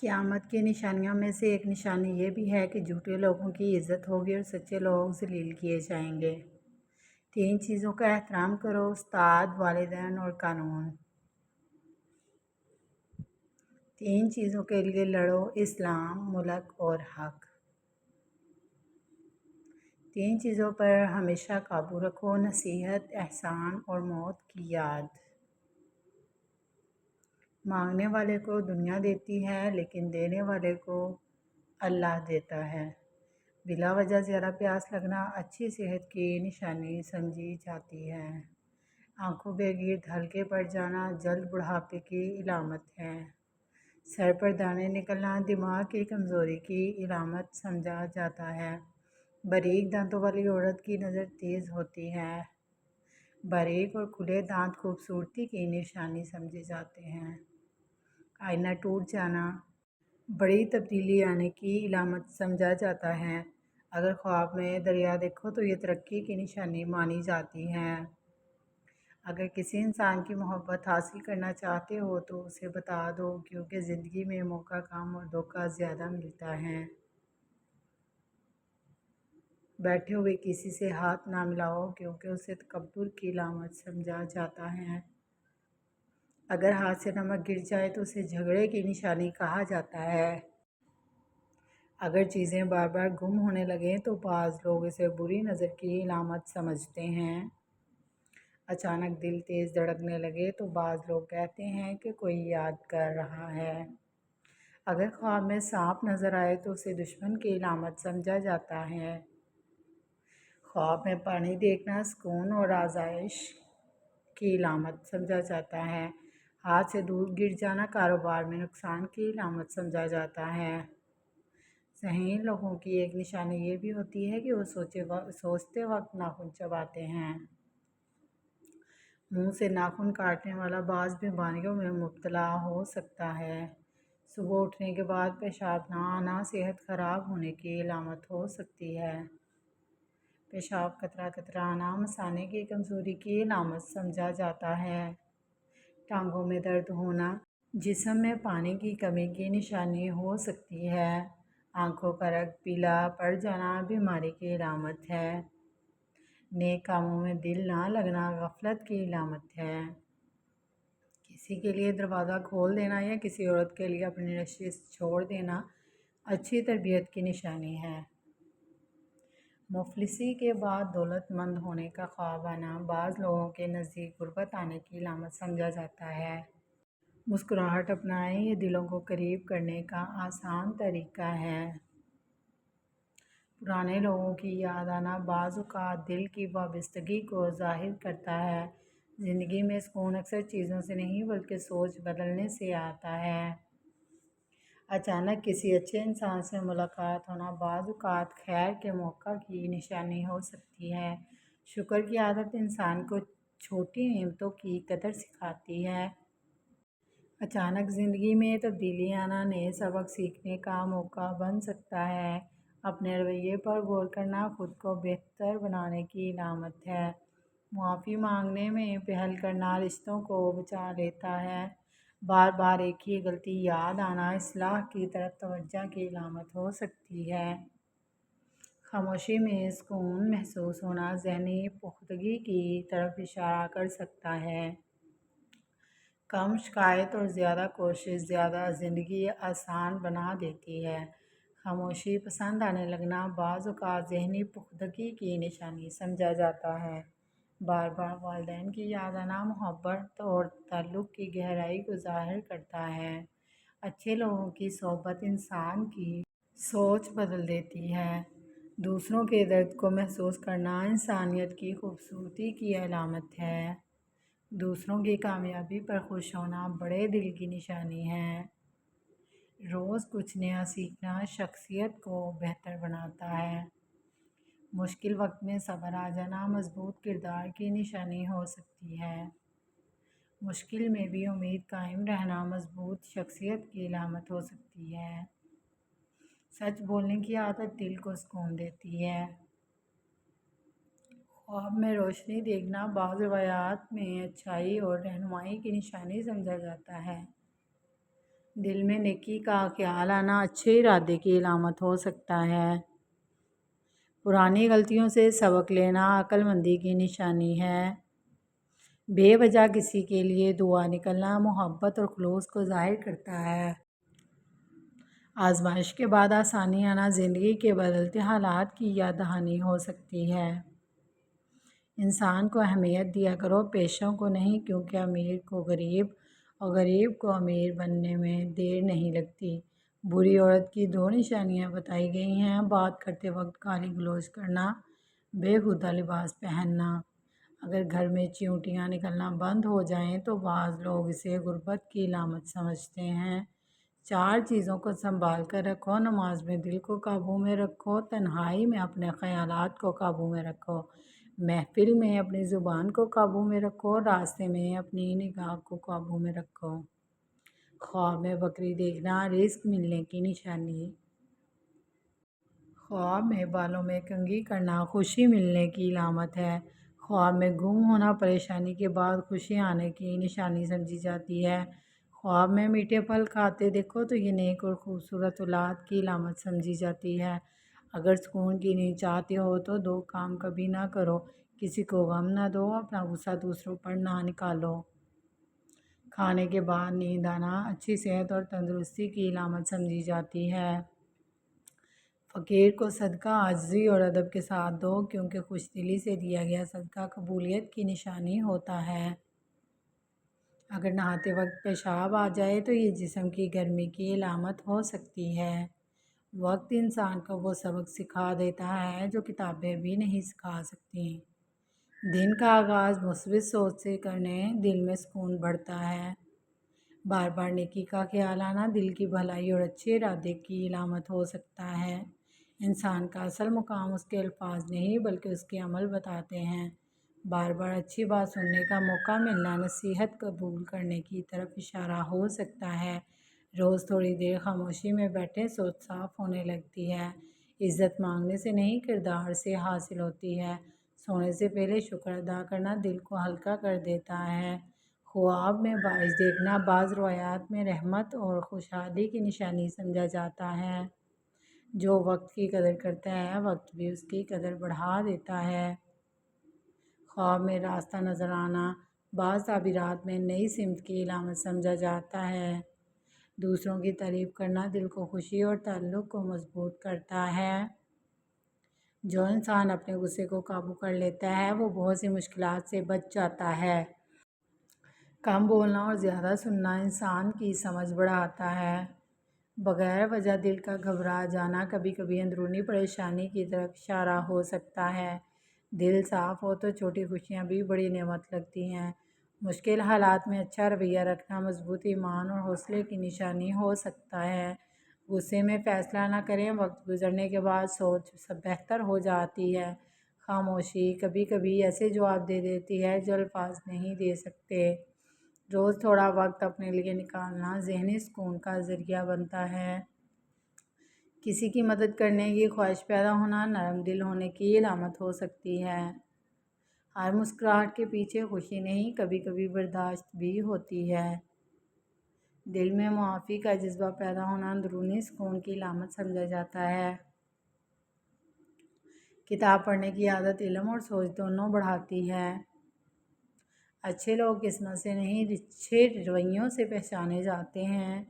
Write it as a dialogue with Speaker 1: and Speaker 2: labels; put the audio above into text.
Speaker 1: قیامت کی نشانیوں میں سے ایک نشانی یہ بھی ہے کہ جھوٹے لوگوں کی عزت ہوگی اور سچے لوگ ذلیل کیے جائیں گے۔ 3 چیزوں کا احترام کرو: استاد، والدین اور قانون۔ 3 چیزوں کے لیے لڑو: اسلام، ملک اور حق۔ 3 چیزوں پر ہمیشہ قابو رکھو: نصیحت، احسان اور موت کی یاد۔ مانگنے والے کو دنیا دیتی ہے لیکن دینے والے کو اللہ دیتا ہے۔ بلا وجہ زیادہ پیاس لگنا اچھی صحت کی نشانی سمجھی جاتی ہے۔ آنکھوں کے گرد ہلکے پڑ جانا جلد بڑھاپے کی علامت ہے۔ سر پر دانے نکلنا دماغ کی کمزوری کی علامت سمجھا جاتا ہے۔ باریک دانتوں والی عورت کی نظر تیز ہوتی ہے۔ باریک اور کھلے دانت خوبصورتی کی نشانی سمجھے جاتے ہیں۔ آئینہ ٹوٹ جانا بڑی تبدیلی آنے کی علامت سمجھا جاتا ہے۔ اگر خواب میں دریا دیکھو تو یہ ترقی کی نشانی مانی جاتی ہے۔ اگر کسی انسان کی محبت حاصل کرنا چاہتے ہو تو اسے بتا دو، کیونکہ زندگی میں موقع کم اور دھوکہ زیادہ ملتا ہے۔ بیٹھے ہوئے کسی سے ہاتھ نہ ملاؤ، کیونکہ اسے تکبر کی علامت سمجھا جاتا ہے۔ اگر ہاتھ سے نمک گر جائے تو اسے جھگڑے کی نشانی کہا جاتا ہے۔ اگر چیزیں بار بار گم ہونے لگیں تو بعض لوگ اسے بری نظر کی علامت سمجھتے ہیں۔ اچانک دل تیز دھڑکنے لگے تو بعض لوگ کہتے ہیں کہ کوئی یاد کر رہا ہے۔ اگر خواب میں سانپ نظر آئے تو اسے دشمن کی علامت سمجھا جاتا ہے۔ خواب میں پانی دیکھنا سکون اور آسائش کی علامت سمجھا جاتا ہے۔ ہاتھ سے دودھ گر جانا کاروبار میں نقصان کی علامت سمجھا جاتا ہے۔ ذہین لوگوں کی ایک نشانی یہ بھی ہوتی ہے کہ وہ سوچتے وقت ناخن چباتے ہیں۔ منہ سے ناخن کاٹنے والا بعض بیماریوں میں مبتلا ہو سکتا ہے۔ صبح اٹھنے کے بعد پیشاب نہ آنا صحت خراب ہونے کی علامت ہو سکتی ہے۔ پیشاب قطرہ قطرہ آنا مثانے کی کمزوری کی علامت سمجھا جاتا ہے۔ ٹانگوں میں درد ہونا جسم میں پانی کی کمی کی نشانی ہو سکتی ہے۔ آنکھوں کا رنگ پیلا پڑ جانا بیماری کی علامت ہے۔ نیک کاموں میں دل نہ لگنا غفلت کی علامت ہے۔ کسی کے لیے دروازہ کھول دینا یا کسی عورت کے لیے اپنی نشست چھوڑ دینا اچھی تربیت کی نشانی ہے۔ مفلسی کے بعد دولت مند ہونے کا خواب آنا بعض لوگوں کے نزدیک غربت آنے کی علامت سمجھا جاتا ہے۔ مسکراہٹ اپنائیں، یہ دلوں کو قریب کرنے کا آسان طریقہ ہے۔ پرانے لوگوں کی یاد آنا بعض اوقات دل کی وابستگی کو ظاہر کرتا ہے۔ زندگی میں سکون اکثر چیزوں سے نہیں بلکہ سوچ بدلنے سے آتا ہے۔ اچانک کسی اچھے انسان سے ملاقات ہونا بعض اوقات خیر کے موقع کی نشانی ہو سکتی ہے۔ شکر کی عادت انسان کو چھوٹی نعمتوں کی قدر سکھاتی ہے۔ اچانک زندگی میں تبدیلی آنا نئے سبق سیکھنے کا موقع بن سکتا ہے۔ اپنے رویے پر غور کرنا خود کو بہتر بنانے کی علامت ہے۔ معافی مانگنے میں پہل کرنا رشتوں کو بچا لیتا ہے۔ بار بار ایک ہی غلطی یاد آنا اصلاح کی طرف توجہ کی علامت ہو سکتی ہے۔ خاموشی میں سکون محسوس ہونا ذہنی پختگی کی طرف اشارہ کر سکتا ہے۔ کم شکایت اور زیادہ کوشش زیادہ زندگی آسان بنا دیتی ہے۔ خاموشی پسند آنے لگنا بعض اوقات ذہنی پختگی کی نشانی سمجھا جاتا ہے۔ بار بار والدین کی یاد آنا محبت اور تعلق کی گہرائی کو ظاہر کرتا ہے۔ اچھے لوگوں کی صحبت انسان کی سوچ بدل دیتی ہے۔ دوسروں کے درد کو محسوس کرنا انسانیت کی خوبصورتی کی علامت ہے۔ دوسروں کی کامیابی پر خوش ہونا بڑے دل کی نشانی ہے۔ روز کچھ نیا سیکھنا شخصیت کو بہتر بناتا ہے۔ مشکل وقت میں صبر آ جانا مضبوط کردار کی نشانی ہو سکتی ہے۔ مشکل میں بھی امید قائم رہنا مضبوط شخصیت کی علامت ہو سکتی ہے۔ سچ بولنے کی عادت دل کو سکون دیتی ہے۔ خواب میں روشنی دیکھنا بعض روایات میں اچھائی اور رہنمائی کی نشانی سمجھا جاتا ہے۔ دل میں نیکی کا خیال آنا اچھے ارادے کی علامت ہو سکتا ہے۔ پرانی غلطیوں سے سبق لینا عقل مندی کی نشانی ہے۔ بے وجہ کسی کے لیے دعا نکلنا محبت اور خلوص کو ظاہر کرتا ہے۔ آزمائش کے بعد آسانی آنا زندگی کے بدلتے حالات کی یاد دہانی ہو سکتی ہے۔ انسان کو اہمیت دیا کرو، پیشوں کو نہیں، کیونکہ امیر کو غریب اور غریب کو امیر بننے میں دیر نہیں لگتی۔ بری عورت کی 2 نشانیاں بتائی گئی ہیں۔ بات کرتے وقت گالی گلوچ کرنا، بےہودہ لباس پہننا۔ اگر گھر میں چیونٹیاں نکلنا بند ہو جائیں تو بعض لوگ اسے غربت کی علامت سمجھتے ہیں۔ 4 چیزوں کو سنبھال کر رکھو۔ نماز میں دل کو قابو میں رکھو، تنہائی میں اپنے خیالات کو قابو میں رکھو، محفل میں اپنی زبان کو قابو میں رکھو، راستے میں اپنی نگاہ کو قابو میں رکھو۔ خواب میں بکری دیکھنا رزق ملنے کی نشانی۔ خواب میں بالوں میں کنگھی کرنا خوشی ملنے کی علامت ہے۔ خواب میں گم ہونا پریشانی کے بعد خوشی آنے کی نشانی سمجھی جاتی ہے۔ خواب میں میٹھے پھل کھاتے دیکھو تو یہ نیک اور خوبصورت اولاد کی علامت سمجھی جاتی ہے۔ اگر سکون کی نیند چاہتے ہو تو 2 کام کبھی نہ کرو، کسی کو غم نہ دو، اپنا غصہ دوسروں پر نہ نکالو۔ کھانے کے بعد نیند آنا اچھی صحت اور تندرستی کی علامت سمجھی جاتی ہے۔ فقیر کو صدقہ عاجزی اور ادب کے ساتھ دو، کیونکہ خوش دلی سے دیا گیا صدقہ قبولیت کی نشانی ہوتا ہے۔ اگر نہاتے وقت پیشاب آ جائے تو یہ جسم کی گرمی کی علامت ہو سکتی ہے۔ وقت انسان کو وہ سبق سکھا دیتا ہے جو کتابیں بھی نہیں سکھا سکتی۔ دن کا آغاز مثبت سوچ سے کرنے دل میں سکون بڑھتا ہے۔ بار بار نیکی کا خیال آنا دل کی بھلائی اور اچھے ارادے کی علامت ہو سکتا ہے۔ انسان کا اصل مقام اس کے الفاظ نہیں بلکہ اس کے عمل بتاتے ہیں۔ بار بار اچھی بات سننے کا موقع ملنا نصیحت قبول کرنے کی طرف اشارہ ہو سکتا ہے۔ روز تھوڑی دیر خاموشی میں بیٹھے سوچ صاف ہونے لگتی ہے۔ عزت مانگنے سے نہیں کردار سے حاصل ہوتی ہے۔ سونے سے پہلے شکر ادا کرنا دل کو ہلکا کر دیتا ہے۔ خواب میں بارش دیکھنا بعض روایات میں رحمت اور خوشحالی کی نشانی سمجھا جاتا ہے۔ جو وقت کی قدر کرتا ہے وقت بھی اس کی قدر بڑھا دیتا ہے۔ خواب میں راستہ نظر آنا بعض تعبیرات میں نئی سمت کی علامت سمجھا جاتا ہے۔ دوسروں کی تعریف کرنا دل کو خوشی اور تعلق کو مضبوط کرتا ہے۔ جو انسان اپنے غصے کو قابو کر لیتا ہے وہ بہت سی مشکلات سے بچ جاتا ہے۔ کم بولنا اور زیادہ سننا انسان کی سمجھ بڑھاتا ہے۔ بغیر وجہ دل کا گھبرا جانا کبھی کبھی اندرونی پریشانی کی طرف اشارہ ہو سکتا ہے۔ دل صاف ہو تو چھوٹی خوشیاں بھی بڑی نعمت لگتی ہیں۔ مشکل حالات میں اچھا رویہ رکھنا مضبوط ایمان اور حوصلے کی نشانی ہو سکتا ہے۔ غصے میں فیصلہ نہ کریں، وقت گزرنے کے بعد سوچ سب بہتر ہو جاتی ہے۔ خاموشی کبھی کبھی ایسے جواب دے دیتی ہے جو الفاظ نہیں دے سکتے۔ روز تھوڑا وقت اپنے لیے نکالنا ذہنی سکون کا ذریعہ بنتا ہے۔ کسی کی مدد کرنے کی خواہش پیدا ہونا نرم دل ہونے کی علامت ہو سکتی ہے۔ ہر مسکراہٹ کے پیچھے خوشی نہیں، کبھی کبھی برداشت بھی ہوتی ہے۔ دل میں معافی کا جذبہ پیدا ہونا اندرونی سکون کی علامت سمجھا جاتا ہے۔ کتاب پڑھنے کی عادت علم اور سوچ دونوں بڑھاتی ہے۔ اچھے لوگ قسمت سے نہیں، اچھے رویوں سے پہچانے جاتے ہیں۔